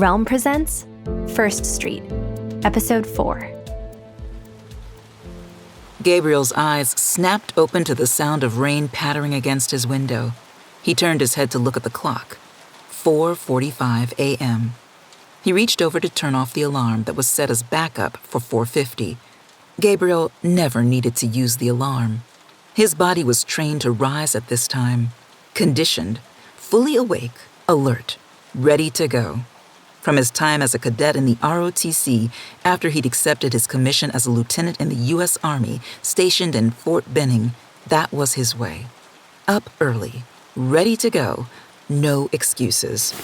Realm presents First Street, Episode 4. Gabriel's eyes snapped open to the sound of rain pattering against his window. He turned his head to look at the clock. 4:45 a.m. He reached over to turn off the alarm that was set as backup for 4:50. Gabriel never needed to use the alarm. His body was trained to rise at this time, conditioned, fully awake, alert, ready to go. From his time as a cadet in the ROTC, after he'd accepted his commission as a lieutenant in the U.S. Army stationed in Fort Benning, that was his way. Up early, ready to go, no excuses.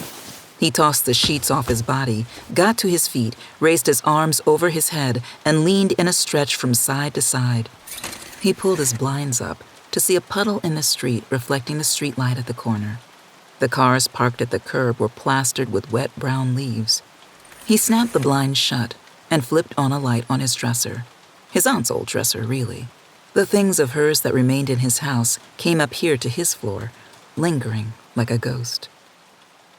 He tossed the sheets off his body, got to his feet, raised his arms over his head, and leaned in a stretch from side to side. He pulled his blinds up to see a puddle in the street reflecting the streetlight at the corner. The cars parked at the curb were plastered with wet brown leaves. He snapped the blinds shut and flipped on a light on his dresser. His aunt's old dresser, really. The things of hers that remained in his house came up here to his floor, lingering like a ghost.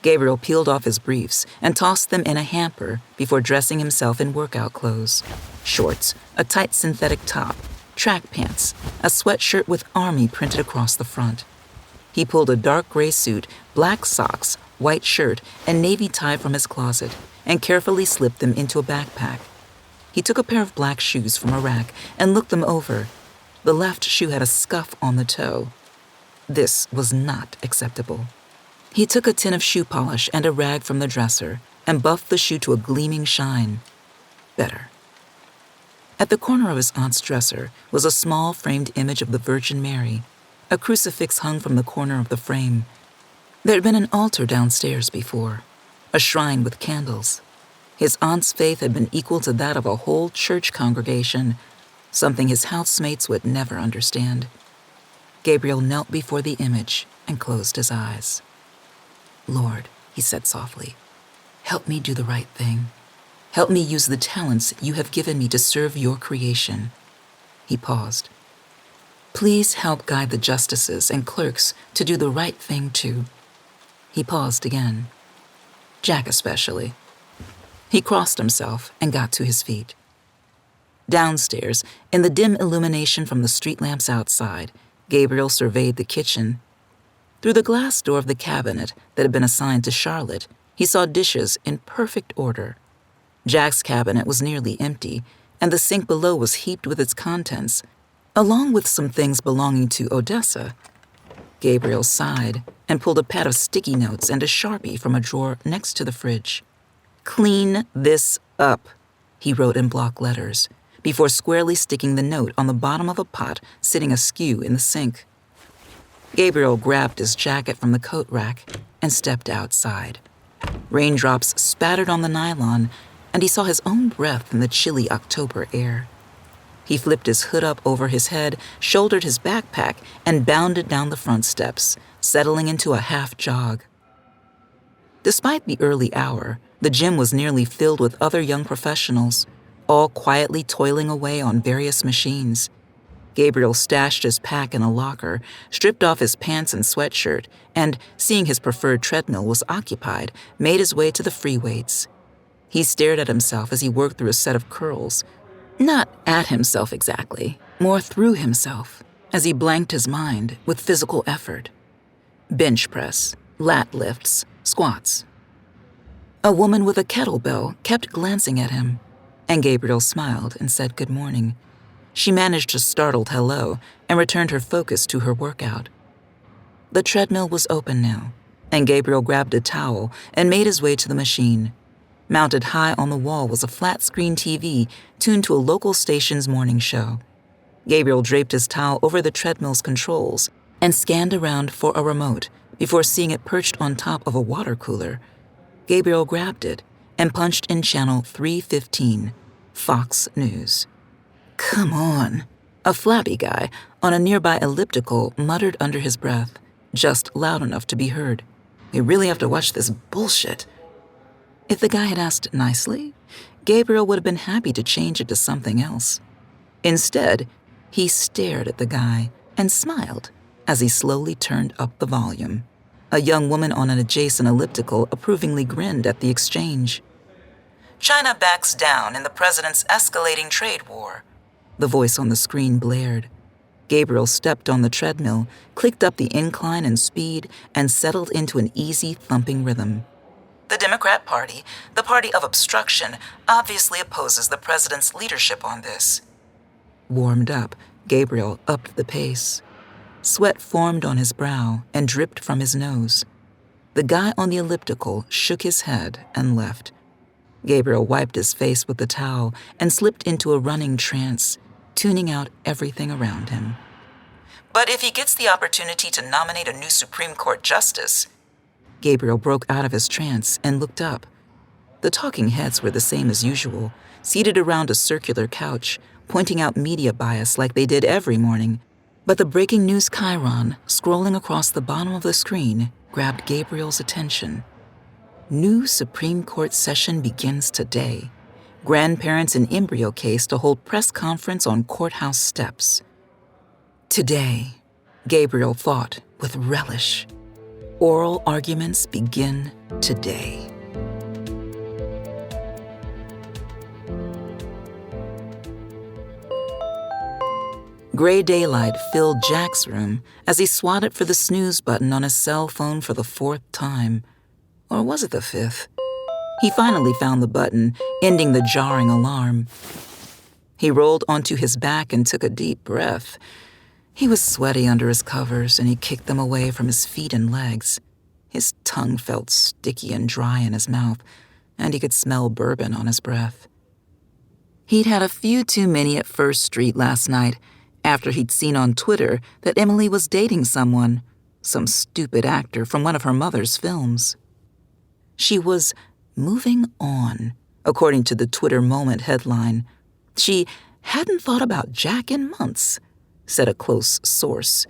Gabriel peeled off his briefs and tossed them in a hamper before dressing himself in workout clothes. Shorts, a tight synthetic top, track pants, a sweatshirt with Army printed across the front. He pulled a dark gray suit, black socks, white shirt, and navy tie from his closet and carefully slipped them into a backpack. He took a pair of black shoes from a rack and looked them over. The left shoe had a scuff on the toe. This was not acceptable. He took a tin of shoe polish and a rag from the dresser and buffed the shoe to a gleaming shine. Better. At the corner of his aunt's dresser was a small framed image of the Virgin Mary. A crucifix hung from the corner of the frame. There had been an altar downstairs before, a shrine with candles. His aunt's faith had been equal to that of a whole church congregation, something his housemates would never understand. Gabriel knelt before the image and closed his eyes. "Lord," he said softly, "help me do the right thing. Help me use the talents you have given me to serve your creation." He paused. "Please help guide the justices and clerks to do the right thing too." He paused again. Jack especially. He crossed himself and got to his feet. Downstairs, in the dim illumination from the street lamps outside, Gabriel surveyed the kitchen. Through the glass door of the cabinet that had been assigned to Charlotte, he saw dishes in perfect order. Jack's cabinet was nearly empty, and the sink below was heaped with its contents, along with some things belonging to Odessa. Gabriel sighed and pulled a pad of sticky notes and a Sharpie from a drawer next to the fridge. "Clean this up," he wrote in block letters, before squarely sticking the note on the bottom of a pot sitting askew in the sink. Gabriel grabbed his jacket from the coat rack and stepped outside. Raindrops spattered on the nylon, and he saw his own breath in the chilly October air. He flipped his hood up over his head, shouldered his backpack, and bounded down the front steps, settling into a half jog. Despite the early hour, the gym was nearly filled with other young professionals, all quietly toiling away on various machines. Gabriel stashed his pack in a locker, stripped off his pants and sweatshirt, and, seeing his preferred treadmill was occupied, made his way to the free weights. He stared at himself as he worked through a set of curls. Not at himself exactly, more through himself, as he blanked his mind with physical effort. Bench press, lat lifts, squats. A woman with a kettlebell kept glancing at him, and Gabriel smiled and said good morning. She managed a startled hello and returned her focus to her workout. The treadmill was open now, and Gabriel grabbed a towel and made his way to the machine. Mounted high on the wall was a flat-screen TV tuned to a local station's morning show. Gabriel draped his towel over the treadmill's controls and scanned around for a remote before seeing it perched on top of a water cooler. Gabriel grabbed it and punched in channel 315, Fox News. "Come on," a flabby guy on a nearby elliptical muttered under his breath, just loud enough to be heard. "We really have to watch this bullshit." If the guy had asked nicely, Gabriel would have been happy to change it to something else. Instead, he stared at the guy and smiled as he slowly turned up the volume. A young woman on an adjacent elliptical approvingly grinned at the exchange. China backs down in the president's escalating trade war, the voice on the screen blared. Gabriel stepped on the treadmill, clicked up the incline and speed, and settled into an easy thumping rhythm. The Democrat Party, the party of obstruction, obviously opposes the president's leadership on this. Warmed up, Gabriel upped the pace. Sweat formed on his brow and dripped from his nose. The guy on the elliptical shook his head and left. Gabriel wiped his face with the towel and slipped into a running trance, tuning out everything around him. But if he gets the opportunity to nominate a new Supreme Court justice... Gabriel broke out of his trance and looked up. The talking heads were the same as usual, seated around a circular couch, pointing out media bias like they did every morning. But the breaking news chyron, scrolling across the bottom of the screen, grabbed Gabriel's attention. New Supreme Court session begins today. Grandparents in embryo case to hold press conference on courthouse steps. Today, Gabriel thought with relish. Oral arguments begin today. Gray daylight filled Jack's room as he swatted for the snooze button on his cell phone for the 4th time. Or was it the 5th? He finally found the button, ending the jarring alarm. He rolled onto his back and took a deep breath. He was sweaty under his covers, and he kicked them away from his feet and legs. His tongue felt sticky and dry in his mouth, and he could smell bourbon on his breath. He'd had a few too many at First Street last night, after he'd seen on Twitter that Emily was dating someone, some stupid actor from one of her mother's films. She was moving on, according to the Twitter Moment headline. She hadn't thought about Jack in months, said a close source.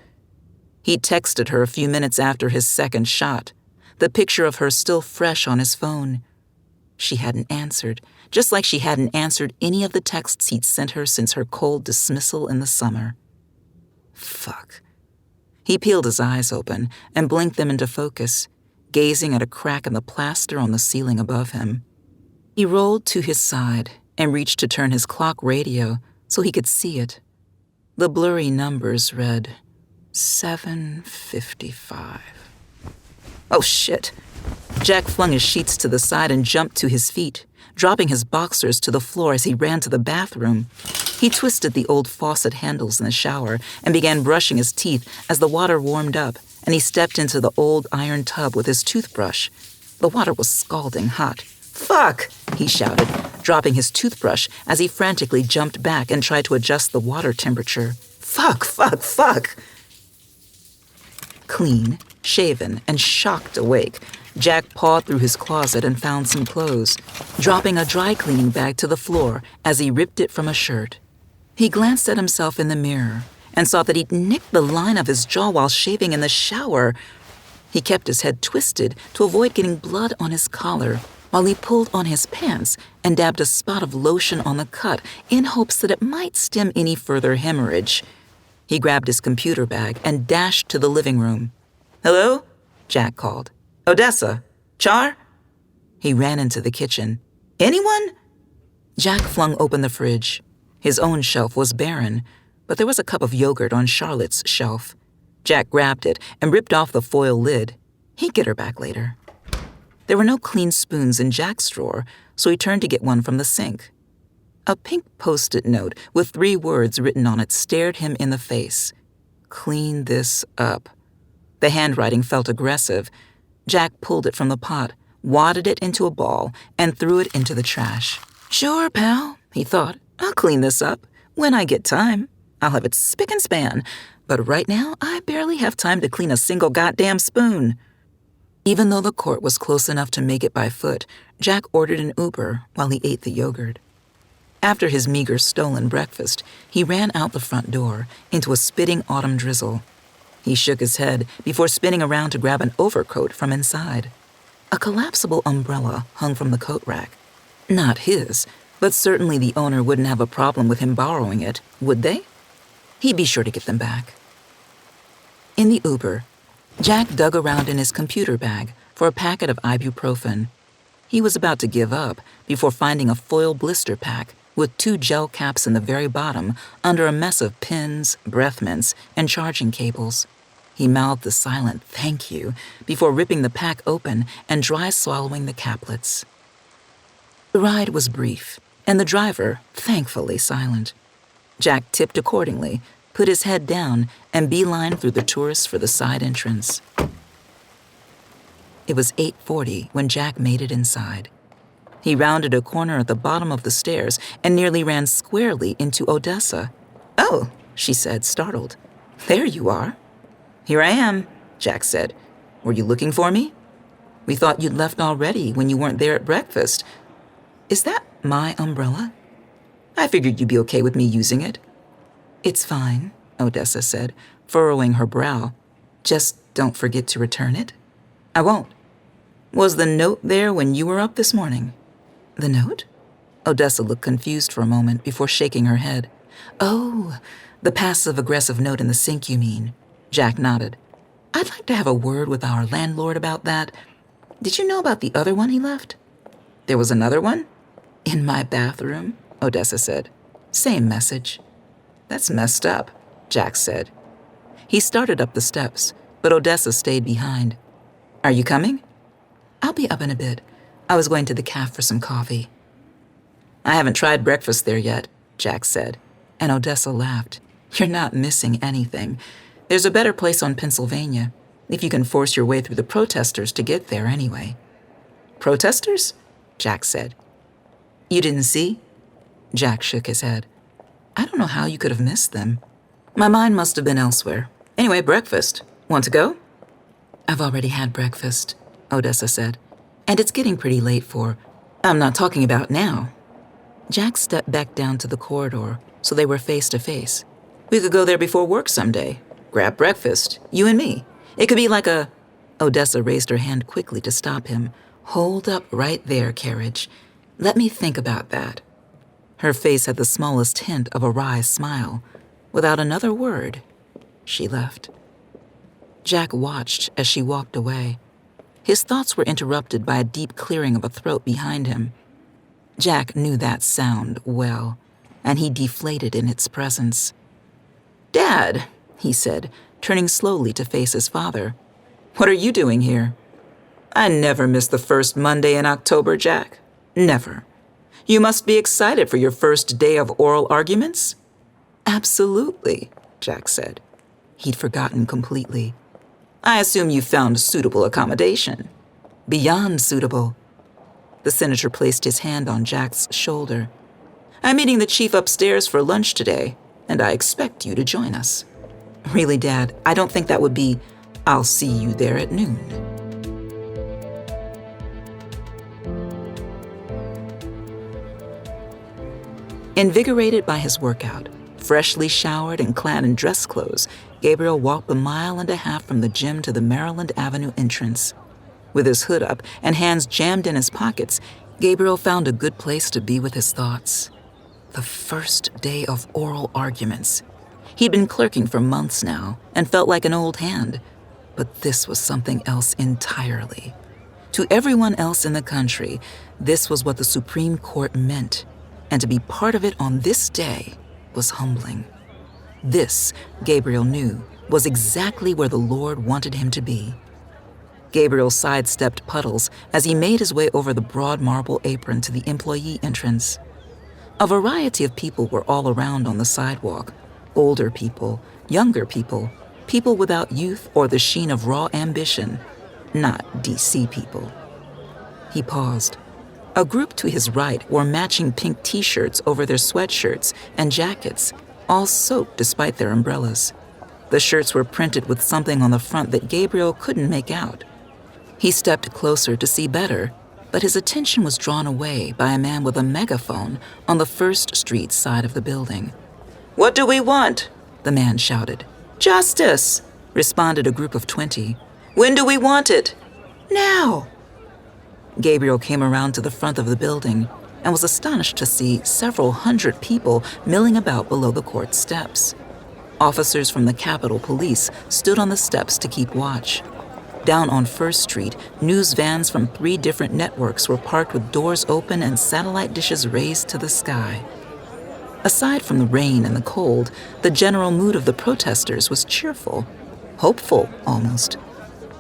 He texted her a few minutes after his second shot, the picture of her still fresh on his phone. She hadn't answered, just like she hadn't answered any of the texts he'd sent her since her cold dismissal in the summer. Fuck. He peeled his eyes open and blinked them into focus, gazing at a crack in the plaster on the ceiling above him. He rolled to his side and reached to turn his clock radio so he could see it. The blurry numbers read 7:55. Oh shit. Jack flung his sheets to the side and jumped to his feet, dropping his boxers to the floor as he ran to the bathroom. He twisted the old faucet handles in the shower and began brushing his teeth as the water warmed up, and he stepped into the old iron tub with his toothbrush. The water was scalding hot. Fuck! He shouted, dropping his toothbrush as he frantically jumped back and tried to adjust the water temperature. Fuck, fuck, fuck! Clean, shaven, and shocked awake, Jack pawed through his closet and found some clothes, dropping a dry cleaning bag to the floor as he ripped it from a shirt. He glanced at himself in the mirror and saw that he'd nicked the line of his jaw while shaving in the shower. He kept his head twisted to avoid getting blood on his collar while he pulled on his pants and dabbed a spot of lotion on the cut in hopes that it might stem any further hemorrhage. He grabbed his computer bag and dashed to the living room. "Hello?" Jack called. "Odessa? Char?" He ran into the kitchen. "Anyone?" Jack flung open the fridge. His own shelf was barren, but there was a cup of yogurt on Charlotte's shelf. Jack grabbed it and ripped off the foil lid. He'd get her back later. There were no clean spoons in Jack's drawer, so he turned to get one from the sink. A pink Post-it note with 3 words written on it stared him in the face. "Clean this up." The handwriting felt aggressive. Jack pulled it from the pot, wadded it into a ball, and threw it into the trash. "Sure, pal," he thought. "I'll clean this up. When I get time, I'll have it spick and span. But right now, I barely have time to clean a single goddamn spoon." Even though the court was close enough to make it by foot, Jack ordered an Uber while he ate the yogurt. After his meager stolen breakfast, he ran out the front door into a spitting autumn drizzle. He shook his head before spinning around to grab an overcoat from inside. A collapsible umbrella hung from the coat rack. Not his, but certainly the owner wouldn't have a problem with him borrowing it, would they? He'd be sure to get them back. In the Uber, Jack dug around in his computer bag for a packet of ibuprofen. He was about to give up before finding a foil blister pack with 2 gel caps in the very bottom under a mess of pins, breath mints, and charging cables. He mouthed a silent thank you before ripping the pack open and dry swallowing the caplets. The ride was brief, and the driver, thankfully, silent. Jack tipped accordingly, put his head down, and beelined through the tourists for the side entrance. It was 8:40 when Jack made it inside. He rounded a corner at the bottom of the stairs and nearly ran squarely into Elyssa. "Oh," she said, startled. "There you are." "Here I am," Jack said. "Were you looking for me? We thought you'd left already when you weren't there at breakfast. Is that my umbrella? I figured you'd be okay with me using it." "It's fine," Elyssa said, furrowing her brow. "Just don't forget to return it." "I won't." "Was the note there when you were up this morning?" "The note?" Elyssa looked confused for a moment before shaking her head. "Oh, the passive-aggressive note in the sink, you mean?" Jack nodded. "I'd like to have a word with our landlord about that. Did you know about the other one he left?" "There was another one?" "In my bathroom," Elyssa said. "Same message." "That's messed up," Jack said. He started up the steps, but Elyssa stayed behind. "Are you coming?" "I'll be up in a bit. I was going to the cafe for some coffee." "I haven't tried breakfast there yet," Jack said, and Elyssa laughed. "You're not missing anything. There's a better place on Pennsylvania, if you can force your way through the protesters to get there anyway." "Protesters?" Jack said. "You didn't see?" Jack shook his head. "I don't know how you could have missed them. My mind must have been elsewhere. Anyway, breakfast. Want to go?" "I've already had breakfast," Elyssa said. "And it's getting pretty late for—" "I'm not talking about now." Jack stepped back down to the corridor, so they were face to face. "We could go there before work someday. Grab breakfast, you and me. It could be like a—" Elyssa raised her hand quickly to stop him. "Hold up right there, Carriage. Let me think about that." Her face had the smallest hint of a wry smile. Without another word, she left. Jack watched as she walked away. His thoughts were interrupted by a deep clearing of a throat behind him. Jack knew that sound well, and he deflated in its presence. "Dad," he said, turning slowly to face his father. "What are you doing here?" "I never miss the first Monday in October, Jack. Never. You must be excited for your first day of oral arguments?" "Absolutely," Jack said. He'd forgotten completely. "I assume you found suitable accommodation." "Beyond suitable." The senator placed his hand on Jack's shoulder. "I'm meeting the chief upstairs for lunch today, and I expect you to join us." "Really, Dad, I don't think that would be—" "I'll see you there at noon." Invigorated by his workout, freshly showered and clad in dress clothes, Gabriel walked the 1.5 miles from the gym to the Maryland Avenue entrance. With his hood up and hands jammed in his pockets, Gabriel found a good place to be with his thoughts. The first day of oral arguments. He'd been clerking for months now and felt like an old hand, but this was something else entirely. To everyone else in the country, this was what the Supreme Court meant, and to be part of it on this day was humbling. This, Gabriel knew, was exactly where the Lord wanted him to be. Gabriel sidestepped puddles as he made his way over the broad marble apron to the employee entrance. A variety of people were all around on the sidewalk. Older people, younger people, people without youth or the sheen of raw ambition, not DC people. He paused. A group to his right wore matching pink t-shirts over their sweatshirts and jackets, all soaked despite their umbrellas. The shirts were printed with something on the front that Gabriel couldn't make out. He stepped closer to see better, but his attention was drawn away by a man with a megaphone on the First Street side of the building. "What do we want?" the man shouted. "Justice," responded a group of 20. "When do we want it?" "Now." Gabriel came around to the front of the building and was astonished to see several hundred people milling about below the court steps. Officers from the Capitol Police stood on the steps to keep watch. Down on First Street, news vans from 3 different networks were parked with doors open and satellite dishes raised to the sky. Aside from the rain and the cold, the general mood of the protesters was cheerful, hopeful almost.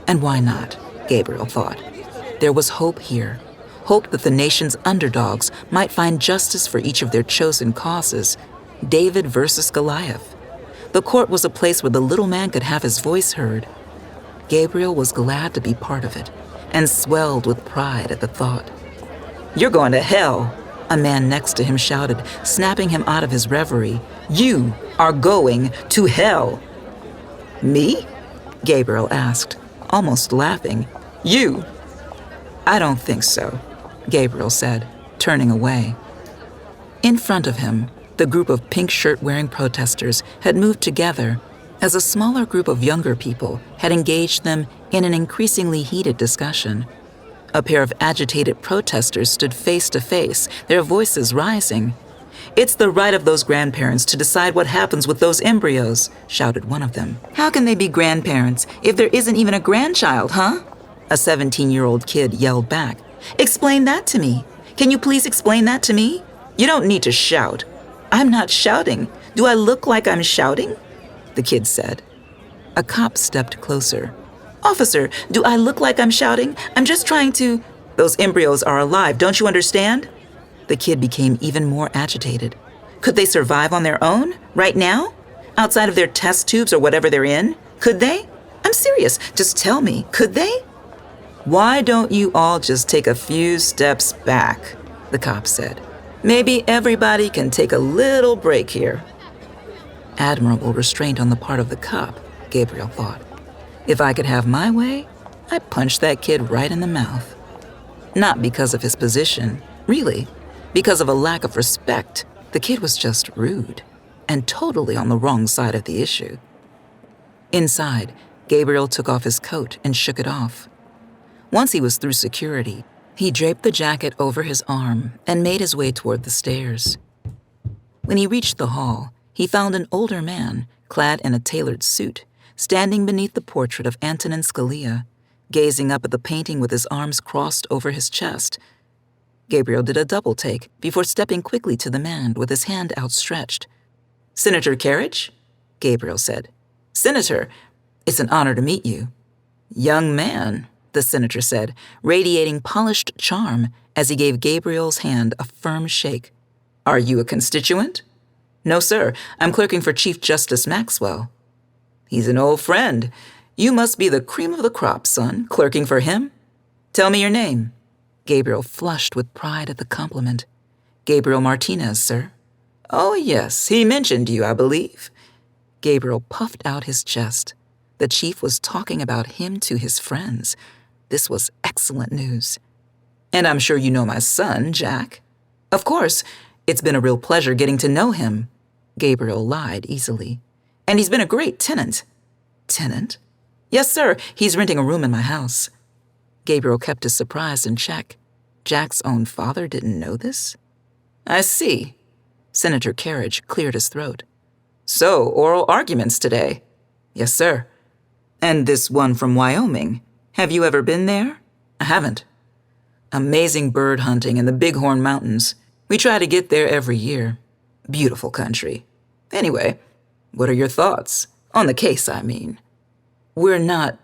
And why not, Gabriel thought. There was hope here, hope that the nation's underdogs might find justice for each of their chosen causes, David versus Goliath. The court was a place where the little man could have his voice heard. Gabriel was glad to be part of it and swelled with pride at the thought. "You're going to hell," a man next to him shouted, snapping him out of his reverie. "You are going to hell." "Me?" Gabriel asked, almost laughing. "You?" "I don't think so," Gabriel said, turning away. In front of him, the group of pink shirt-wearing protesters had moved together as a smaller group of younger people had engaged them in an increasingly heated discussion. A pair of agitated protesters stood face to face, their voices rising. "It's the right of those grandparents to decide what happens with those embryos," shouted one of them. "How can they be grandparents if there isn't even a grandchild, huh?" A 17-year-old kid yelled back. "Explain that to me. Can you please explain that to me? You don't need to shout." "I'm not shouting. Do I look like I'm shouting?" the kid said. A cop stepped closer. "Officer, do I look like I'm shouting? I'm just trying to—" "Those embryos are alive, don't you understand?" The kid became even more agitated. "Could they survive on their own, right now? Outside of their test tubes or whatever they're in? Could they? I'm serious, just tell me, could they?" "Why don't you all just take a few steps back?" the cop said. "Maybe everybody can take a little break here." Admirable restraint on the part of the cop, Gabriel thought. If I could have my way, I'd punch that kid right in the mouth. Not because of his position, really, because of a lack of respect. The kid was just rude, and totally on the wrong side of the issue. Inside, Gabriel took off his coat and shook it off. Once he was through security, he draped the jacket over his arm and made his way toward the stairs. When he reached the hall, he found an older man, clad in a tailored suit, standing beneath the portrait of Antonin Scalia, gazing up at the painting with his arms crossed over his chest. Gabriel did a double take before stepping quickly to the man with his hand outstretched. "Senator Carriage?" Gabriel said. "Senator, it's an honor to meet you." "Young man," the senator said, radiating polished charm as he gave Gabriel's hand a firm shake. "Are you a constituent?" "No, sir. I'm clerking for Chief Justice Maxwell." "He's an old friend. You must be the cream of the crop, son, clerking for him. Tell me your name." Gabriel flushed with pride at the compliment. "Gabriel Martinez, sir." "Oh, yes, he mentioned you, I believe." Gabriel puffed out his chest. The chief was talking about him to his friends. This was excellent news. "And I'm sure you know my son, Jack." "Of course. It's been a real pleasure getting to know him." Gabriel lied easily. "And he's been a great tenant." "Tenant?" "Yes, sir. He's renting a room in my house." Gabriel kept his surprise in check. Jack's own father didn't know this? "I see." Senator Carriage cleared his throat. "So, oral arguments today?" "Yes, sir." "And this one from Wyoming. Have you ever been there?" "I haven't." "Amazing bird hunting in the Bighorn Mountains. We try to get there every year. Beautiful country. Anyway, what are your thoughts? On the case, I mean." "We're not,"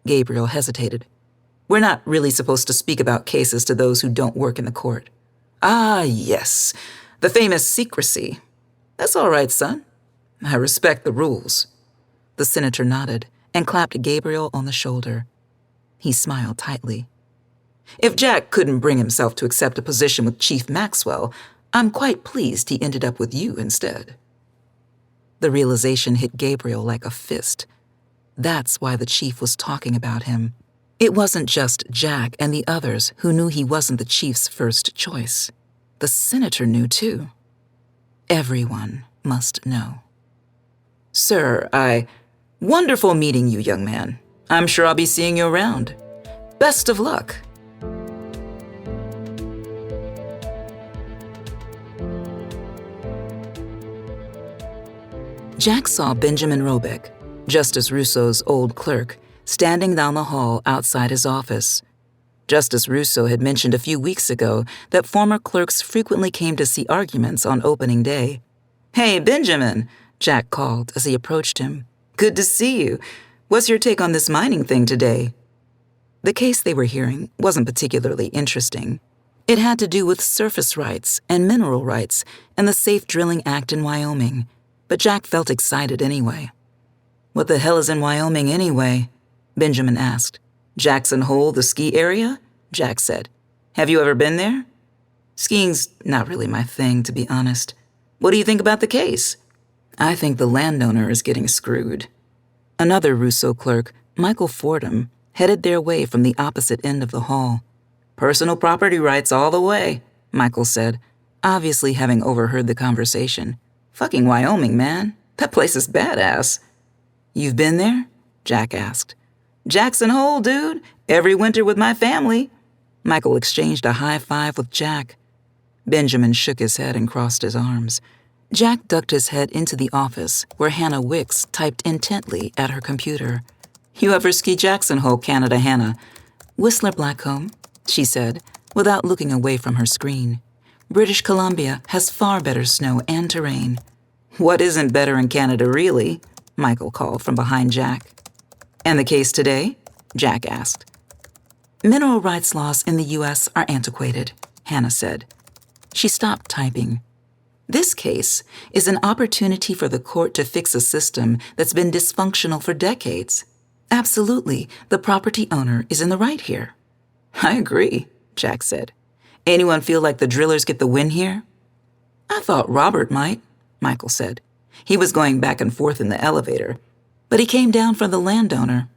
Gabriel hesitated. "We're not really supposed to speak about cases to those who don't work in the court." "Ah, yes. The famous secrecy. That's all right, son. I respect the rules." The senator nodded and clapped Gabriel on the shoulder. He smiled tightly. "If Jack couldn't bring himself to accept a position with Chief Maxwell, I'm quite pleased he ended up with you instead." The realization hit Gabriel like a fist. That's why the chief was talking about him. It wasn't just Jack and the others who knew he wasn't the chief's first choice. The senator knew too. Everyone must know. "Sir, Wonderful meeting you, young man. I'm sure I'll be seeing you around. Best of luck." Jack saw Benjamin Robeck, Justice Russo's old clerk, standing down the hall outside his office. Justice Russo had mentioned a few weeks ago that former clerks frequently came to see arguments on opening day. "Hey, Benjamin," Jack called as he approached him. "Good to see you. What's your take on this mining thing today?" The case they were hearing wasn't particularly interesting. It had to do with surface rights and mineral rights and the Safe Drilling Act in Wyoming, but Jack felt excited anyway. "What the hell is in Wyoming anyway?" Benjamin asked. "Jackson Hole, the ski area?" Jack said. "Have you ever been there?" "Skiing's not really my thing, to be honest. What do you think about the case?" "I think the landowner is getting screwed." Another Russo clerk, Michael Fordham, headed their way from the opposite end of the hall. "Personal property rights all the way," Michael said, obviously having overheard the conversation. "Fucking Wyoming, man. That place is badass." "You've been there?" Jack asked. "Jackson Hole, dude. Every winter with my family." Michael exchanged a high five with Jack. Benjamin shook his head and crossed his arms. Jack ducked his head into the office where Hannah Wicks typed intently at her computer. "You ever ski Jackson Hole, Canada, Hannah?" "Whistler Blackcomb," she said, without looking away from her screen. "British Columbia has far better snow and terrain." "What isn't better in Canada, really?" Michael called from behind Jack. "And the case today?" Jack asked. "Mineral rights laws in the U.S. are antiquated," Hannah said. She stopped typing. "This case is an opportunity for the court to fix a system that's been dysfunctional for decades. Absolutely, the property owner is in the right here." "I agree," Jack said. "Anyone feel like the drillers get the win here?" "I thought Robert might," Michael said. "He was going back and forth in the elevator, but he came down for the landowner.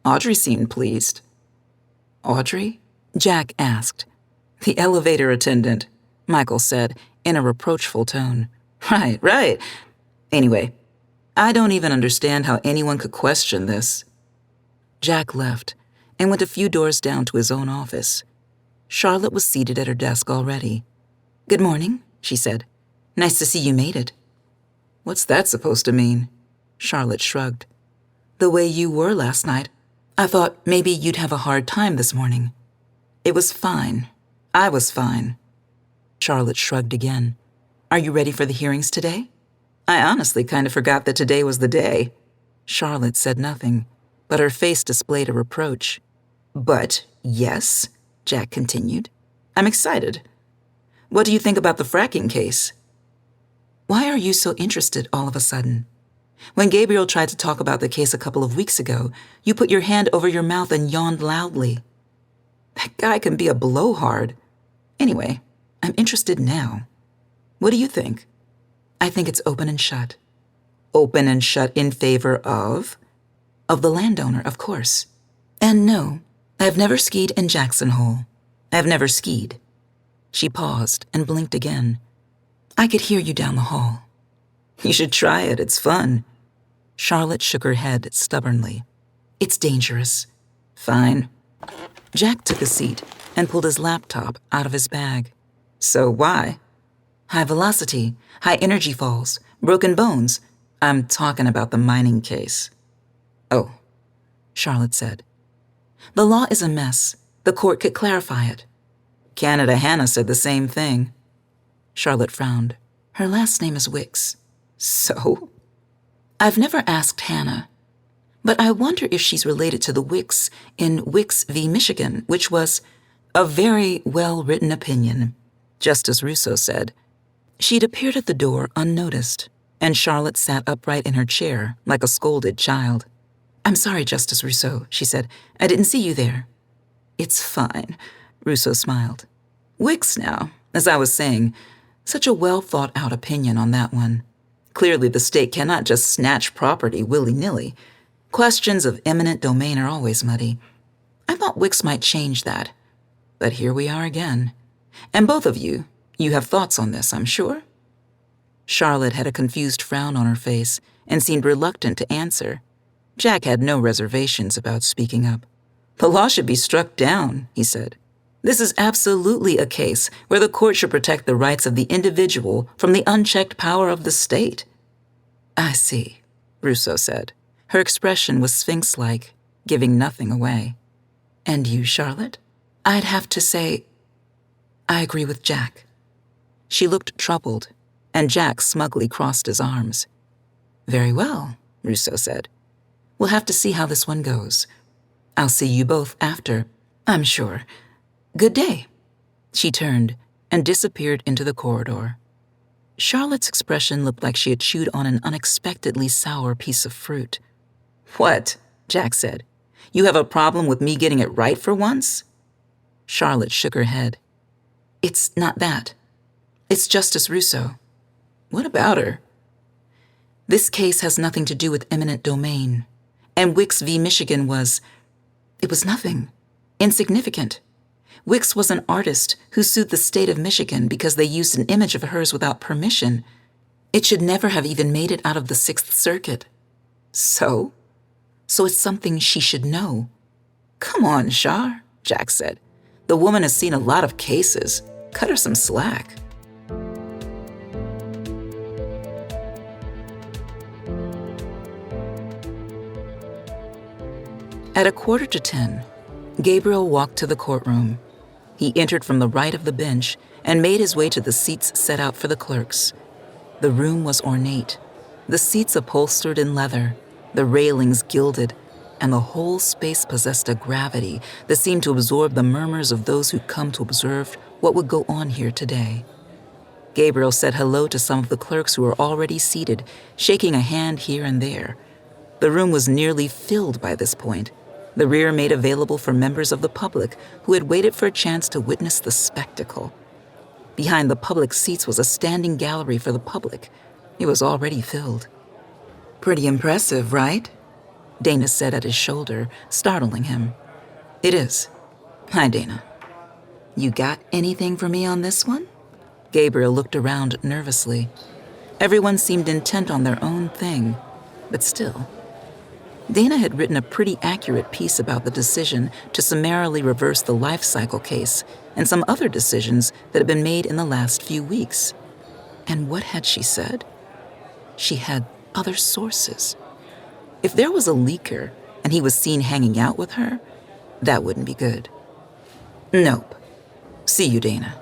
Audrey seemed pleased." "Audrey?" Jack asked. "The elevator attendant," Michael said in a reproachful tone. Right. Anyway, I don't even understand how anyone could question this." Jack left and went a few doors down to his own office. Charlotte was seated at her desk already. "Good morning," she said. "Nice to see you made it." "What's that supposed to mean?" Charlotte shrugged. "The way you were last night. I thought maybe you'd have a hard time this morning." "It was fine. I was fine." Charlotte shrugged again. "Are you ready for the hearings today?" "I honestly kind of forgot that today was the day." Charlotte said nothing, but her face displayed a reproach. "But, yes," Jack continued. "I'm excited. What do you think about the fracking case?" "Why are you so interested all of a sudden? When Gabriel tried to talk about the case a couple of weeks ago, you put your hand over your mouth and yawned loudly. That guy can be a blowhard. Anyway, I'm interested now. What do you think?" "I think it's open and shut." "Open and shut in favor of?" "Of the landowner, of course. And no, I've never skied in Jackson Hole. I've never skied." She paused and blinked again. "I could hear you down the hall." "You should try it. It's fun." Charlotte shook her head stubbornly. "It's dangerous." "Fine." Jack took a seat and pulled his laptop out of his bag. "So why?" "High velocity, high energy falls, broken bones. I'm talking about the mining case." "Oh," Charlotte said. "The law is a mess. The court could clarify it." "Canada Hannah said the same thing." Charlotte frowned. "Her last name is Wicks." "So?" "I've never asked Hannah, but I wonder if she's related to the Wicks in Wicks v. Michigan, which was a very well-written opinion," Justice Russo said. She'd appeared at the door unnoticed, and Charlotte sat upright in her chair like a scolded child. "I'm sorry, Justice Russo," she said. "I didn't see you there." "It's fine," Russo smiled. "Wicks now, as I was saying, such a well-thought-out opinion on that one. Clearly the state cannot just snatch property willy-nilly. Questions of eminent domain are always muddy. I thought Wicks might change that. But here we are again. And both of you have thoughts on this, I'm sure?" Charlotte had a confused frown on her face and seemed reluctant to answer. Jack had no reservations about speaking up. "The law should be struck down," he said. "This is absolutely a case where the court should protect the rights of the individual from the unchecked power of the state." I see, Rousseau said. Her expression was sphinx-like, giving nothing away. And you, Charlotte? I'd have to say, I agree with Jack. She looked troubled, and Jack smugly crossed his arms. Very well, Rousseau said. We'll have to see how this one goes. I'll see you both after, I'm sure. Good day. She turned and disappeared into the corridor. Charlotte's expression looked like she had chewed on an unexpectedly sour piece of fruit. What? Jack said. You have a problem with me getting it right for once? Charlotte shook her head. It's not that. It's Justice Rousseau. What about her? This case has nothing to do with eminent domain. And Wicks v. Michigan it was nothing. Insignificant. Wicks was an artist who sued the state of Michigan because they used an image of hers without permission. It should never have even made it out of the Sixth Circuit. So? So it's something she should know. Come on, Char, Jack said. The woman has seen a lot of cases. Cut her some slack. At 9:45, Gabriel walked to the courtroom. He entered from the right of the bench and made his way to the seats set out for the clerks. The room was ornate, the seats upholstered in leather, the railings gilded, and the whole space possessed a gravity that seemed to absorb the murmurs of those who'd come to observe what would go on here today. Gabriel said hello to some of the clerks who were already seated, shaking a hand here and there. The room was nearly filled by this point, the rear made available for members of the public who had waited for a chance to witness the spectacle. Behind the public seats was a standing gallery for the public. It was already filled. Pretty impressive, right? Dana said at his shoulder, startling him. It is. Hi, Dana. You got anything for me on this one? Gabriel looked around nervously. Everyone seemed intent on their own thing, but still. Dana had written a pretty accurate piece about the decision to summarily reverse the life cycle case and some other decisions that had been made in the last few weeks. And what had she said? She had other sources. If there was a leaker and he was seen hanging out with her, that wouldn't be good. Nope. See you, Dana.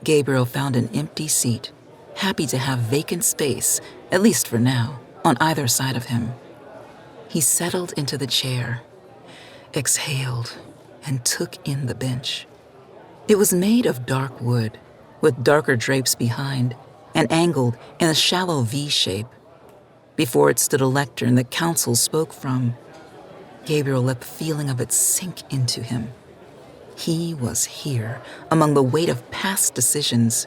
Gabriel found an empty seat, happy to have vacant space, at least for now, on either side of him. He settled into the chair, exhaled, and took in the bench. It was made of dark wood, with darker drapes behind, and angled in a shallow V shape. Before it stood a lectern that counsel spoke from. Gabriel let the feeling of it sink into him. He was here, among the weight of past decisions,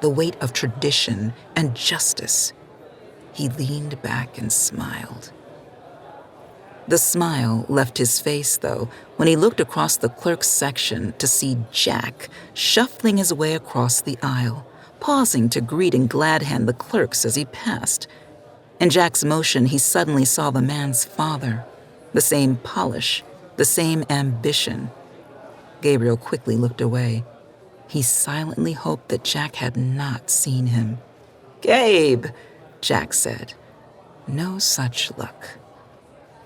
the weight of tradition and justice. He leaned back and smiled. The smile left his face, though, when he looked across the clerk's section to see Jack shuffling his way across the aisle, pausing to greet and glad-hand the clerks as he passed. In Jack's motion, he suddenly saw the man's father, the same polish, the same ambition. Gabriel quickly looked away. He silently hoped that Jack had not seen him. "Gabe," Jack said. No such luck.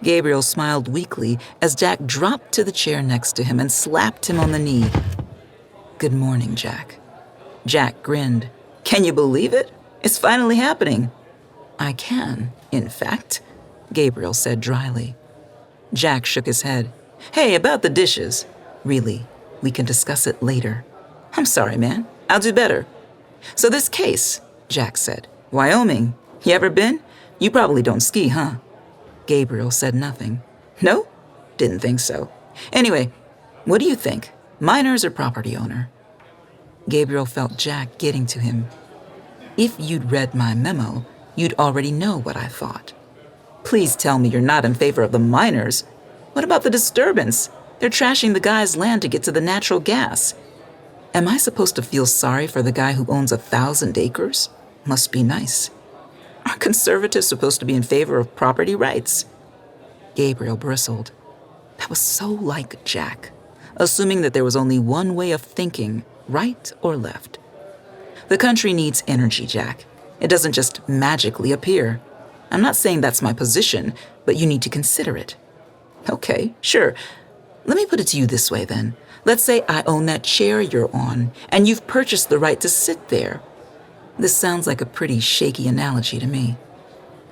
Gabriel smiled weakly as Jack dropped to the chair next to him and slapped him on the knee. "Good morning, Jack." Jack grinned. "Can you believe it? It's finally happening." "I can, in fact," Gabriel said dryly. Jack shook his head. "Hey, about the dishes. Really, we can discuss it later." "I'm sorry, man. I'll do better." "So this case," Jack said. "Wyoming. You ever been? You probably don't ski, huh?" Gabriel said nothing. "No? Didn't think so. Anyway, what do you think? Miners or property owner?" Gabriel felt Jack getting to him. "If you'd read my memo, you'd already know what I thought." "Please tell me you're not in favor of the miners. What about the disturbance? They're trashing the guy's land to get to the natural gas." "Am I supposed to feel sorry for the guy who owns 1,000 acres? Must be nice. Are conservatives supposed to be in favor of property rights?" Gabriel bristled. That was so like Jack, assuming that there was only one way of thinking, right or left. "The country needs energy, Jack. It doesn't just magically appear. I'm not saying that's my position, but you need to consider it. Okay, sure. Let me put it to you this way then. Let's say I own that chair you're on, and you've purchased the right to sit there. This sounds like a pretty shaky analogy to me.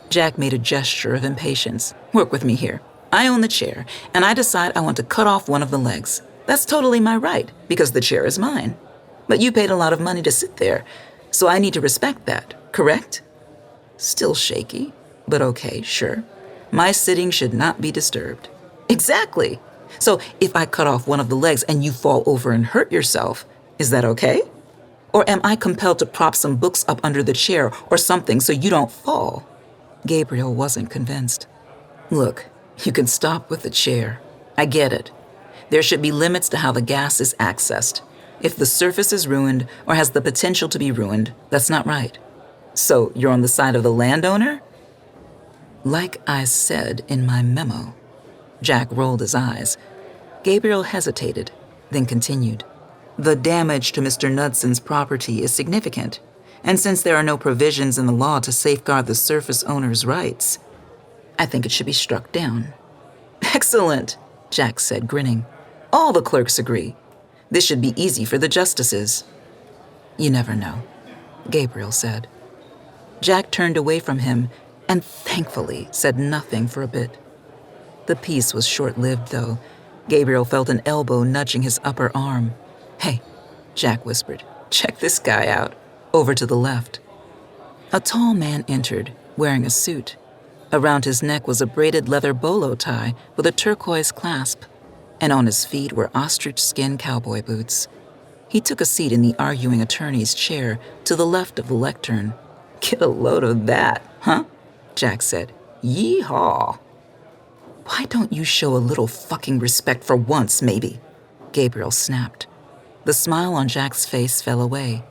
Jack made a gesture of impatience. Work with me here. I own the chair, and I decide I want to cut off one of the legs. That's totally my right, because the chair is mine. But you paid a lot of money to sit there, so I need to respect that, correct? Still shaky, but okay, sure. My sitting should not be disturbed. Exactly. So if I cut off one of the legs and you fall over and hurt yourself, is that okay? Or am I compelled to prop some books up under the chair or something so you don't fall? Gabriel wasn't convinced. Look, you can stop with the chair. I get it. There should be limits to how the gas is accessed. If the surface is ruined or has the potential to be ruined, that's not right. So you're on the side of the landowner? Like I said in my memo. Jack rolled his eyes. Gabriel hesitated, then continued. The damage to Mr. Knudson's property is significant, and since there are no provisions in the law to safeguard the surface owner's rights, I think it should be struck down. Excellent, Jack said, grinning. All the clerks agree. This should be easy for the justices. You never know, Gabriel said. Jack turned away from him and thankfully said nothing for a bit. The peace was short-lived, though. Gabriel felt an elbow nudging his upper arm. Hey, Jack whispered, check this guy out, over to the left. A tall man entered, wearing a suit. Around his neck was a braided leather bolo tie with a turquoise clasp, and on his feet were ostrich-skin cowboy boots. He took a seat in the arguing attorney's chair to the left of the lectern. Get a load of that, huh? Jack said. Yee-haw. Why don't you show a little fucking respect for once, maybe? Gabriel snapped. The smile on Jack's face fell away,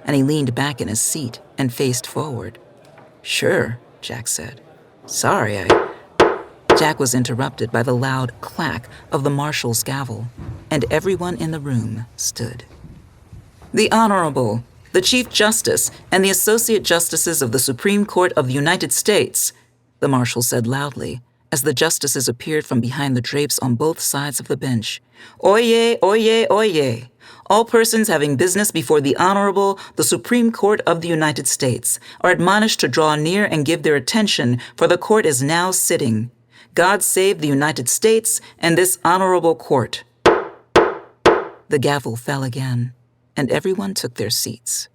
and he leaned back in his seat and faced forward. Sure, Jack said. Sorry, Jack was interrupted by the loud clack of the marshal's gavel, and everyone in the room stood. The Honorable, the Chief Justice, and the Associate Justices of the Supreme Court of the United States, the marshal said loudly, as the justices appeared from behind the drapes on both sides of the bench. Oyez, oyez, oyez. All persons having business before the Honorable, the Supreme Court of the United States, are admonished to draw near and give their attention, for the court is now sitting. God save the United States and this honorable court. The gavel fell again, and everyone took their seats.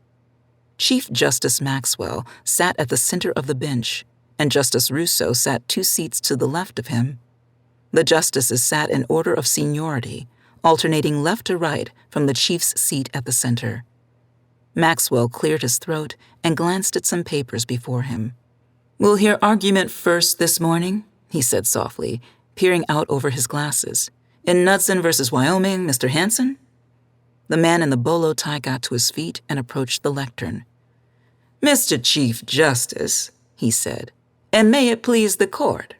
Chief Justice Maxwell sat at the center of the bench, and Justice Russo sat 2 seats to the left of him. The justices sat in order of seniority, alternating left to right from the chief's seat at the center. Maxwell cleared his throat and glanced at some papers before him. We'll hear argument first this morning, he said softly, peering out over his glasses. In Knudson versus Wyoming, Mr. Hanson? The man in the bolo tie got to his feet and approached the lectern. Mr. Chief Justice, he said, and may it please the court.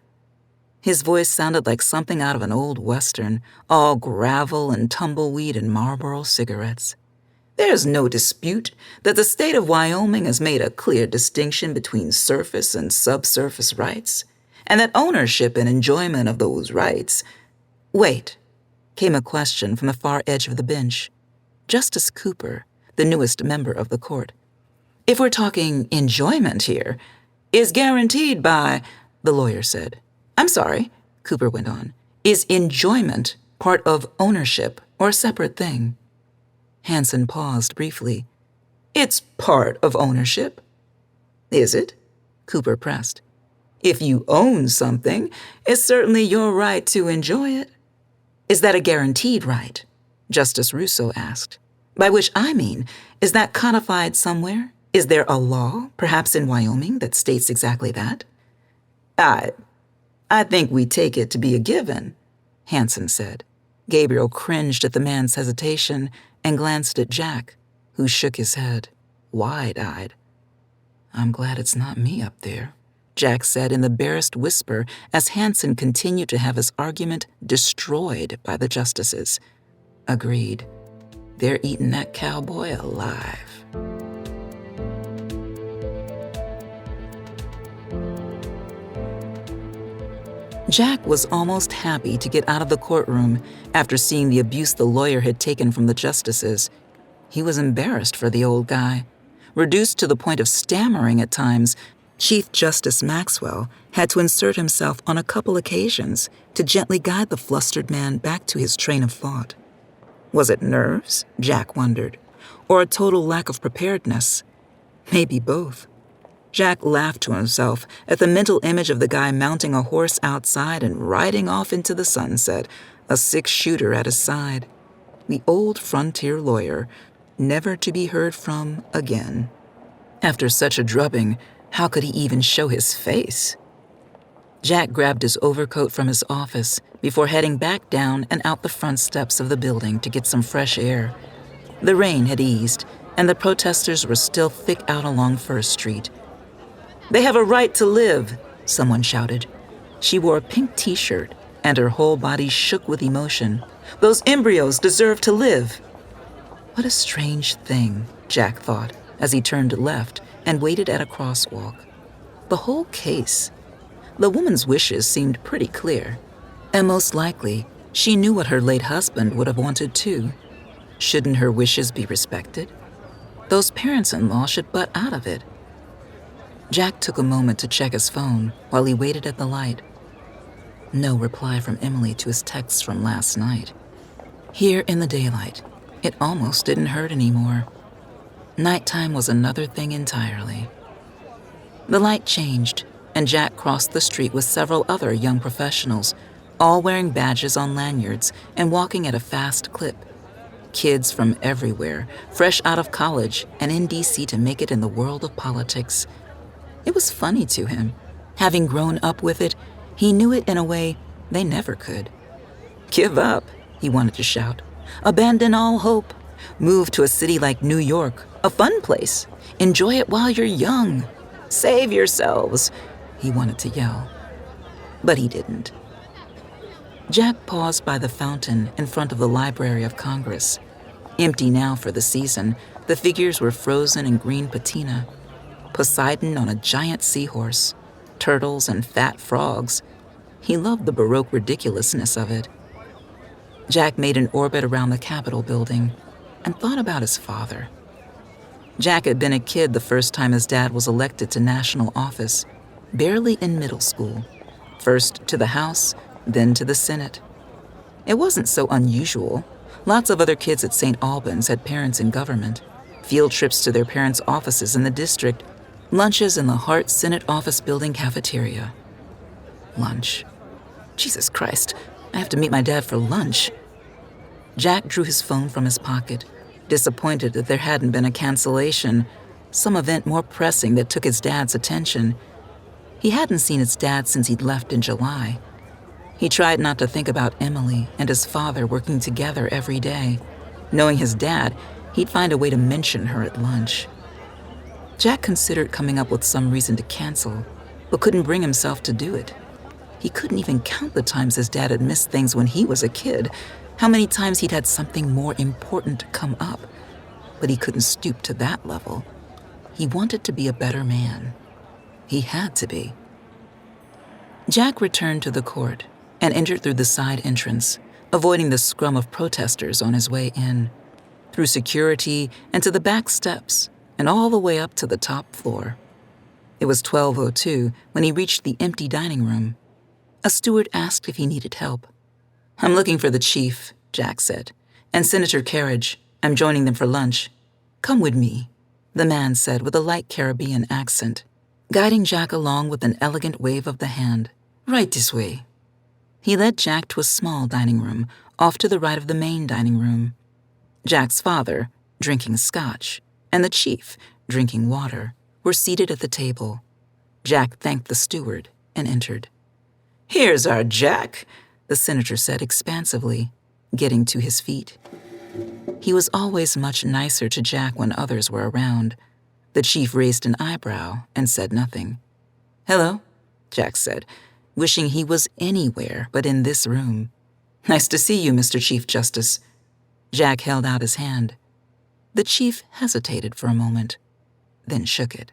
His voice sounded like something out of an old Western, all gravel and tumbleweed and Marlboro cigarettes. There's no dispute that the state of Wyoming has made a clear distinction between surface and subsurface rights, and that ownership and enjoyment of those rights— Wait, came a question from the far edge of the bench. Justice Cooper, the newest member of the court. If we're talking enjoyment here, is guaranteed by, the lawyer said. I'm sorry, Cooper went on. Is enjoyment part of ownership or a separate thing? Hanson paused briefly. It's part of ownership. Is it? Cooper pressed. If you own something, it's certainly your right to enjoy it. Is that a guaranteed right? Justice Russo asked. By which I mean, is that codified somewhere? Is there a law, perhaps in Wyoming, that states exactly that? I think we take it to be a given, Hanson said. Gabriel cringed at the man's hesitation and glanced at Jack, who shook his head, wide-eyed. I'm glad it's not me up there, Jack said in the barest whisper as Hanson continued to have his argument destroyed by the justices. Agreed. They're eating that cowboy alive. Jack was almost happy to get out of the courtroom after seeing the abuse the lawyer had taken from the justices. He was embarrassed for the old guy. Reduced to the point of stammering at times, Chief Justice Maxwell had to insert himself on a couple occasions to gently guide the flustered man back to his train of thought. Was it nerves, Jack wondered, or a total lack of preparedness? Maybe both. Jack laughed to himself at the mental image of the guy mounting a horse outside and riding off into the sunset, a 6-shooter at his side. The old frontier lawyer, never to be heard from again. After such a drubbing, how could he even show his face? Jack grabbed his overcoat from his office before heading back down and out the front steps of the building to get some fresh air. The rain had eased, and the protesters were still thick out along First Street. "They have a right to live," someone shouted. She wore a pink t-shirt, and her whole body shook with emotion. "Those embryos deserve to live." What a strange thing, Jack thought, as he turned left and waited at a crosswalk. The whole case. The woman's wishes seemed pretty clear, and most likely, she knew what her late husband would have wanted too. Shouldn't her wishes be respected? Those parents-in-law should butt out of it. Jack took a moment to check his phone while he waited at the light. No reply from Emily to his texts from last night. Here in the daylight, it almost didn't hurt anymore. Nighttime was another thing entirely. The light changed, and Jack crossed the street with several other young professionals, all wearing badges on lanyards and walking at a fast clip. Kids from everywhere, fresh out of college and in D.C. to make it in the world of politics. It was funny to him. Having grown up with it, he knew it in a way they never could. "Give up," he wanted to shout. "Abandon all hope. Move to a city like New York, a fun place. Enjoy it while you're young. Save yourselves," he wanted to yell. But he didn't. Jack paused by the fountain in front of the Library of Congress. Empty now for the season, the figures were frozen in green patina. Poseidon on a giant seahorse, turtles and fat frogs. He loved the Baroque ridiculousness of it. Jack made an orbit around the Capitol building and thought about his father. Jack had been a kid the first time his dad was elected to national office, barely in middle school. First to the House, then to the Senate. It wasn't so unusual. Lots of other kids at St. Albans had parents in government, field trips to their parents' offices in the district, lunches in the Hart Senate office building cafeteria. Lunch. Jesus Christ, I have to meet my dad for lunch. Jack drew his phone from his pocket, disappointed that there hadn't been a cancellation, some event more pressing that took his dad's attention. He hadn't seen his dad since he'd left in July. He tried not to think about Emily and his father working together every day. Knowing his dad, he'd find a way to mention her at lunch. Jack considered coming up with some reason to cancel, but couldn't bring himself to do it. He couldn't even count the times his dad had missed things when he was a kid, how many times he'd had something more important come up. But he couldn't stoop to that level. He wanted to be a better man. He had to be. Jack returned to the court and entered through the side entrance, avoiding the scrum of protesters on his way in, through security and to the back steps, and all the way up to the top floor. It was 12:02 when he reached the empty dining room. A steward asked if he needed help. "I'm looking for the chief," Jack said, "and Senator Carriage. I'm joining them for lunch." "Come with me," the man said with a light Caribbean accent, guiding Jack along with an elegant wave of the hand. "Right this way." He led Jack to a small dining room, off to the right of the main dining room. Jack's father, drinking scotch, and the chief, drinking water, were seated at the table. Jack thanked the steward and entered. "Here's our Jack," the senator said expansively, getting to his feet. He was always much nicer to Jack when others were around. The chief raised an eyebrow and said nothing. "Hello," Jack said, wishing he was anywhere but in this room. "Nice to see you, Mr. Chief Justice." Jack held out his hand. The chief hesitated for a moment, then shook it.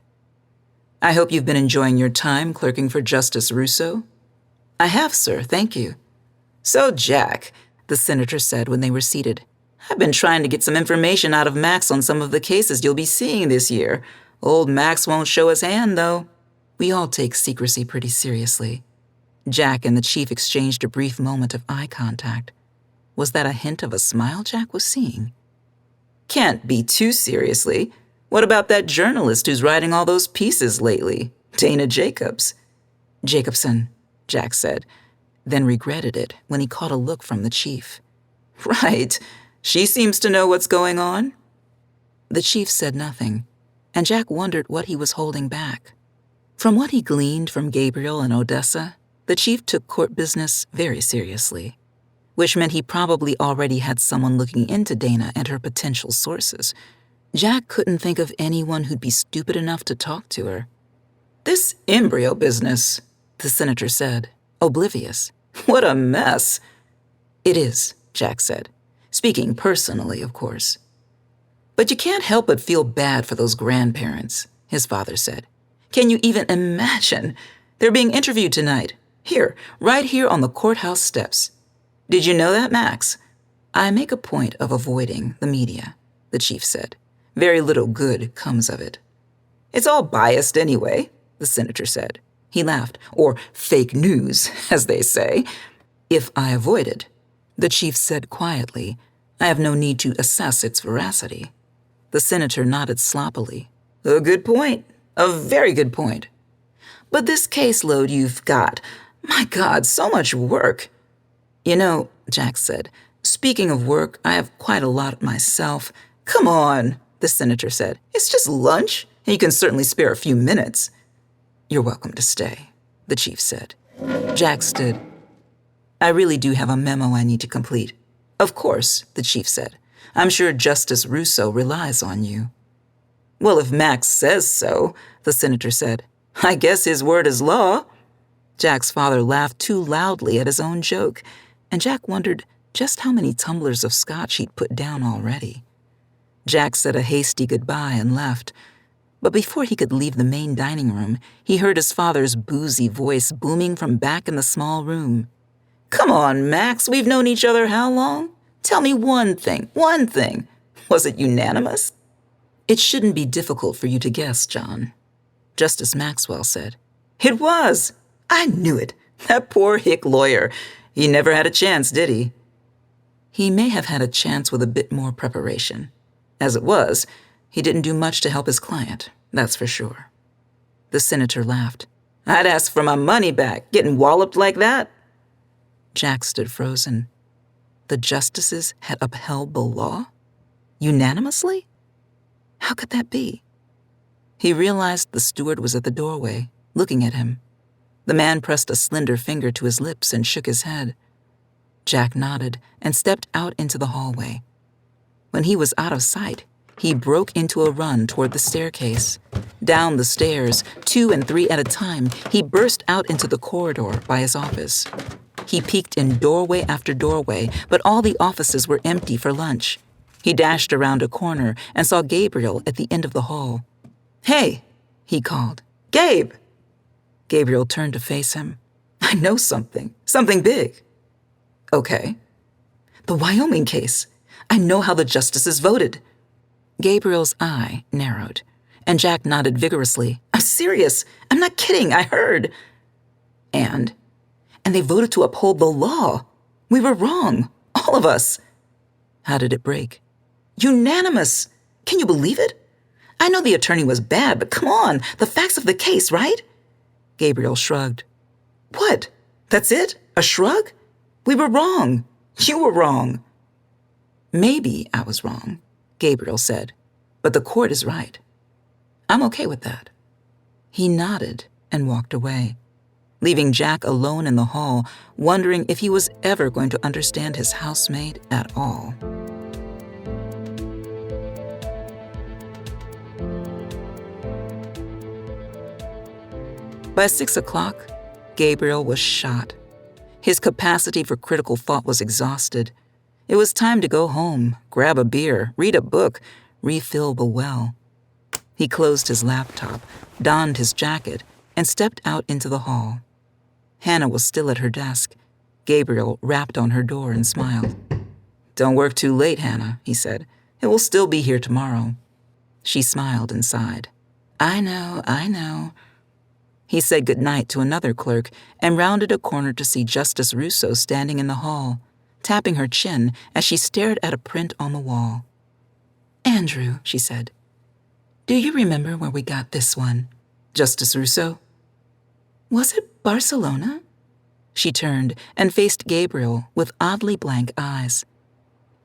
"I hope you've been enjoying your time clerking for Justice Russo." I have, sir, thank you. So, Jack, the senator said when they were seated, I've been trying to get some information out of Max on some of the cases you'll be seeing this year. Old Max won't show his hand, though. We all take secrecy pretty seriously. Jack and the chief exchanged a brief moment of eye contact. Was that a hint of a smile Jack was seeing? Can't be too seriously. What about that journalist who's writing all those pieces lately? Dana Jacobs. Jacobson, Jack said, then regretted it when he caught a look from the chief. Right. She seems to know what's going on. The chief said nothing, and Jack wondered what he was holding back. From what he gleaned from Gabriel and Odessa, the chief took court business very seriously, which meant he probably already had someone looking into Dana and her potential sources. Jack couldn't think of anyone who'd be stupid enough to talk to her. This embryo business, the senator said, oblivious. What a mess. It is, Jack said, speaking personally, of course. But you can't help but feel bad for those grandparents, his father said. Can you even imagine? They're being interviewed tonight. Here, right here on the courthouse steps. Did you know that, Max? I make a point of avoiding the media, the chief said. Very little good comes of it. It's all biased anyway, the senator said. He laughed, or fake news, as they say. If I avoid it, the chief said quietly, I have no need to assess its veracity. The senator nodded sloppily. A good point. A very good point. But this caseload you've got, my God, so much work. You know, Jack said, speaking of work, I have quite a lot myself. Come on, the senator said. It's just lunch, and you can certainly spare a few minutes. You're welcome to stay, the chief said. Jack stood. I really do have a memo I need to complete. Of course, the chief said. I'm sure Justice Russo relies on you. Well, if Max says so, the senator said. I guess his word is law. Jack's father laughed too loudly at his own joke, and Jack wondered just how many tumblers of scotch he'd put down already. Jack said a hasty goodbye and left, but before he could leave the main dining room, he heard his father's boozy voice booming from back in the small room. Come on, Max, we've known each other how long? Tell me one thing. Was it unanimous? It shouldn't be difficult for you to guess, John, Justice Maxwell said. It was. I knew it. That poor hick lawyer. He never had a chance, did he? He may have had a chance with a bit more preparation. As it was, he didn't do much to help his client, that's for sure. The senator laughed. I'd ask for my money back, getting walloped like that. Jack stood frozen. The justices had upheld the law? Unanimously? How could that be? He realized the steward was at the doorway, looking at him. The man pressed a slender finger to his lips and shook his head. Jack nodded and stepped out into the hallway. When he was out of sight, he broke into a run toward the staircase. Down the stairs, 2 and 3 at a time, he burst out into the corridor by his office. He peeked in doorway after doorway, but all the offices were empty for lunch. He dashed around a corner and saw Gabriel at the end of the hall. Hey, he called. Gabe! Gabriel turned to face him. I know something big. Okay. The Wyoming case. I know how the justices voted. Gabriel's eye narrowed, and Jack nodded vigorously. I'm serious. I'm not kidding. I heard. And they voted to uphold the law. We were wrong. All of us. How did it break? Unanimous. Can you believe it? I know the attorney was bad, but come on. The facts of the case, right? Gabriel shrugged. What? That's it? A shrug? We were wrong. You were wrong. Maybe I was wrong, Gabriel said, but the court is right. I'm okay with that. He nodded and walked away, leaving Jack alone in the hall, wondering if he was ever going to understand his housemaid at all. By 6 o'clock, Gabriel was shot. His capacity for critical thought was exhausted. It was time to go home, grab a beer, read a book, refill the well. He closed his laptop, donned his jacket, and stepped out into the hall. Hannah was still at her desk. Gabriel rapped on her door and smiled. "Don't work too late, Hannah," he said. "It will still be here tomorrow." She smiled and sighed. I know. He said goodnight to another clerk and rounded a corner to see Justice Russo standing in the hall, tapping her chin as she stared at a print on the wall. "Andrew," she said, "do you remember where we got this one?" "Justice Russo?" "Was it Barcelona?" She turned and faced Gabriel with oddly blank eyes.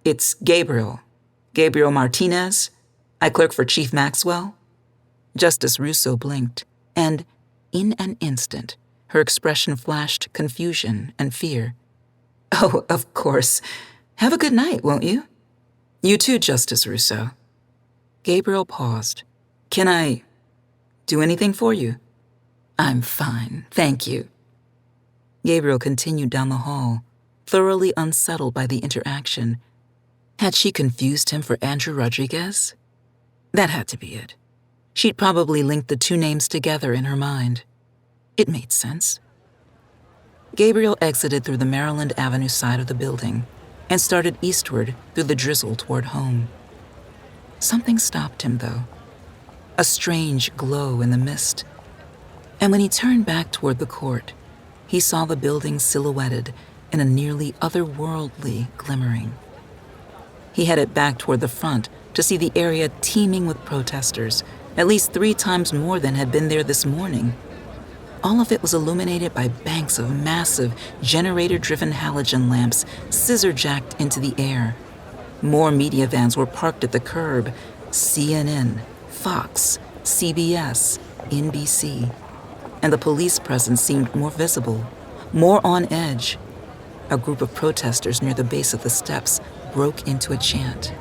"It's Gabriel. Gabriel Martinez. I clerk for Chief Maxwell." Justice Russo blinked, and, in an instant, her expression flashed confusion and fear. "Oh, of course. Have a good night, won't you?" "You too, Justice Russo." Gabriel paused. "Can I do anything for you?" "I'm fine, thank you." Gabriel continued down the hall, thoroughly unsettled by the interaction. Had she confused him for Andrew Rodriguez? That had to be it. She'd probably linked the two names together in her mind. It made sense. Gabriel exited through the Maryland Avenue side of the building and started eastward through the drizzle toward home. Something stopped him, though. A strange glow in the mist. And when he turned back toward the court, he saw the building silhouetted in a nearly otherworldly glimmering. He headed back toward the front to see the area teeming with protesters, at least 3 times more than had been there this morning. All of it was illuminated by banks of massive, generator-driven halogen lamps scissor-jacked into the air. More media vans were parked at the curb. CNN, Fox, CBS, NBC. And the police presence seemed more visible, more on edge. A group of protesters near the base of the steps broke into a chant.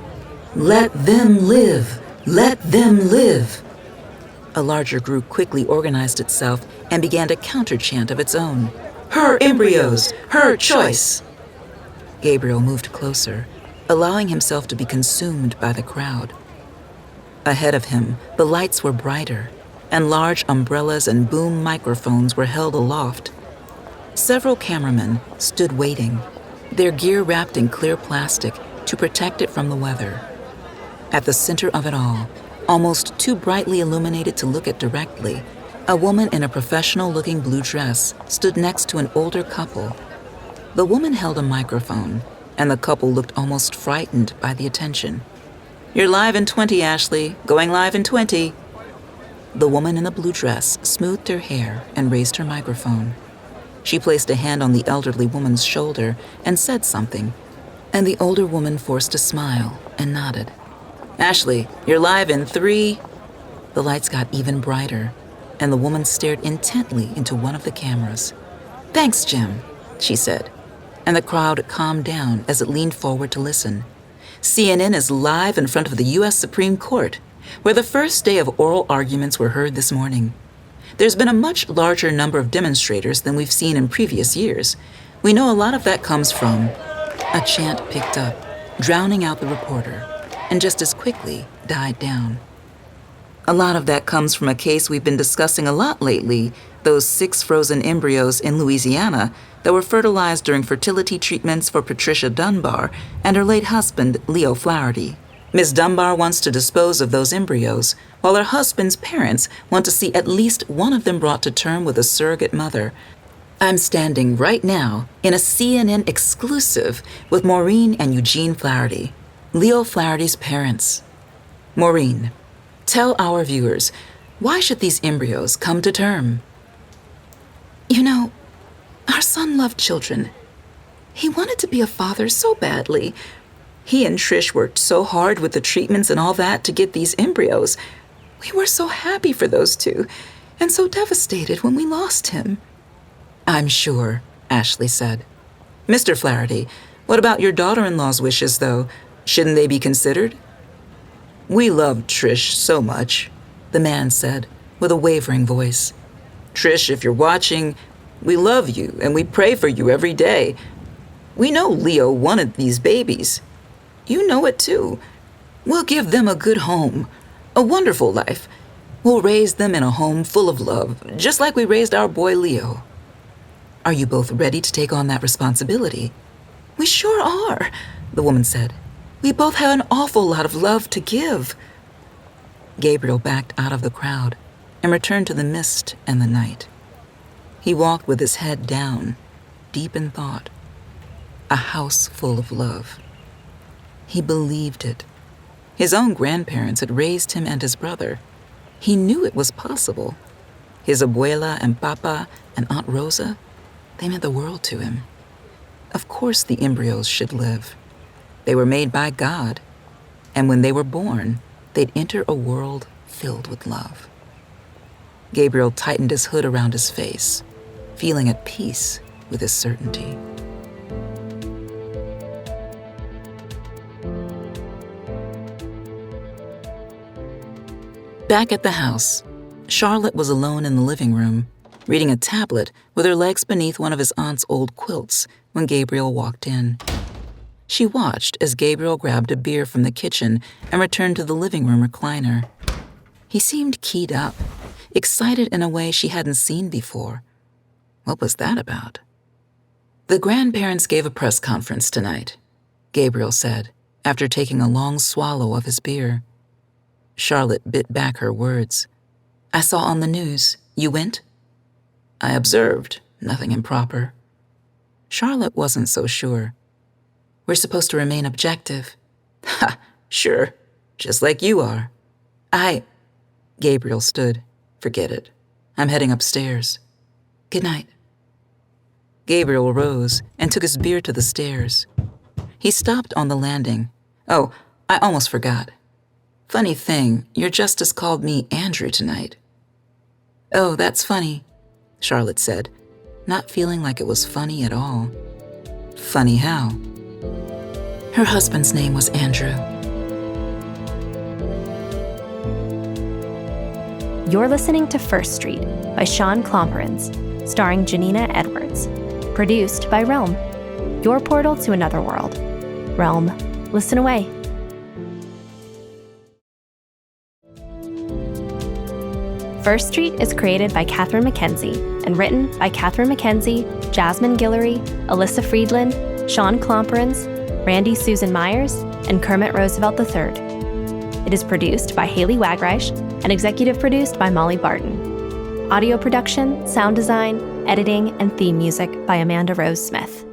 "Let them live! Let them live!" A larger group quickly organized itself and began a counter-chant of its own. "Her embryos! Her choice!" Gabriel moved closer, allowing himself to be consumed by the crowd. Ahead of him, the lights were brighter, and large umbrellas and boom microphones were held aloft. Several cameramen stood waiting, their gear wrapped in clear plastic to protect it from the weather. At the center of it all, almost too brightly illuminated to look at directly, a woman in a professional-looking blue dress stood next to an older couple. The woman held a microphone, and the couple looked almost frightened by the attention. "You're live in 20, Ashley. Going live in 20. The woman in the blue dress smoothed her hair and raised her microphone. She placed a hand on the elderly woman's shoulder and said something, and the older woman forced a smile and nodded. "Ashley, you're live in 3. The lights got even brighter, and the woman stared intently into one of the cameras. "Thanks, Jim," she said, and the crowd calmed down as it leaned forward to listen. "CNN is live in front of the U.S. Supreme Court, where the first day of oral arguments were heard this morning. There's been a much larger number of demonstrators than we've seen in previous years. We know a lot of that comes from..." A chant picked up, drowning out the reporter, and just as quickly died down. "A lot of that comes from a case we've been discussing a lot lately, those 6 frozen embryos in Louisiana that were fertilized during fertility treatments for Patricia Dunbar and her late husband, Leo Flaherty. Ms. Dunbar wants to dispose of those embryos, while her husband's parents want to see at least one of them brought to term with a surrogate mother. I'm standing right now in a CNN exclusive with Maureen and Eugene Flaherty, Leo Flaherty's parents. Maureen, tell our viewers, why should these embryos come to term?" "You know, our son loved children. He wanted to be a father so badly. He and Trish worked so hard with the treatments and all that to get these embryos. We were so happy for those 2, and so devastated when we lost him." "I'm sure," Ashley said. "Mr. Flaherty, what about your daughter-in-law's wishes, though? Shouldn't they be considered?" "We love Trish so much," the man said, with a wavering voice. "Trish, if you're watching, we love you and we pray for you every day. We know Leo wanted these babies. You know it too. We'll give them a good home, a wonderful life. We'll raise them in a home full of love, just like we raised our boy Leo." Are you both ready to take on that responsibility? We sure are, the woman said. We both have an awful lot of love to give. Gabriel backed out of the crowd and returned to the mist and the night. He walked with his head down, deep in thought. A house full of love. He believed it. His own grandparents had raised him and his brother. He knew it was possible. His abuela and papa and Aunt Rosa, they meant the world to him. Of course the embryos should live. They were made by God, and when they were born, they'd enter a world filled with love. Gabriel tightened his hood around his face, feeling at peace with his certainty. Back at the house, Charlotte was alone in the living room, reading a tablet with her legs beneath one of his aunt's old quilts when Gabriel walked in. She watched as Gabriel grabbed a beer from the kitchen and returned to the living room recliner. He seemed keyed up, excited in a way she hadn't seen before. What was that about? The grandparents gave a press conference tonight, Gabriel said, after taking a long swallow of his beer. Charlotte bit back her words. I saw on the news. You went? I observed. Nothing improper. Charlotte wasn't so sure. We're supposed to remain objective. Ha, sure. Just like you are. Gabriel stood. Forget it. I'm heading upstairs. Good night. Gabriel rose and took his beer to the stairs. He stopped on the landing. Oh, I almost forgot. Funny thing, your justice called me Andrew tonight. Oh, that's funny, Charlotte said, not feeling like it was funny at all. Funny how? Her husband's name was Andrew. You're listening to First Street by Shawn Klomparens, starring Janina Edwards. Produced by Realm, your portal to another world. Realm, listen away. First Street is created by Catherine McKenzie and written by Catherine McKenzie, Jasmine Guillory, Elyssa Friedland, Shawn Klomparens, Randy Susan Meyers, and Kermit Roosevelt III. It is produced by Haley Wagreich and executive produced by Molly Barton. Audio production, sound design, editing, and theme music by Amanda Rose Smith.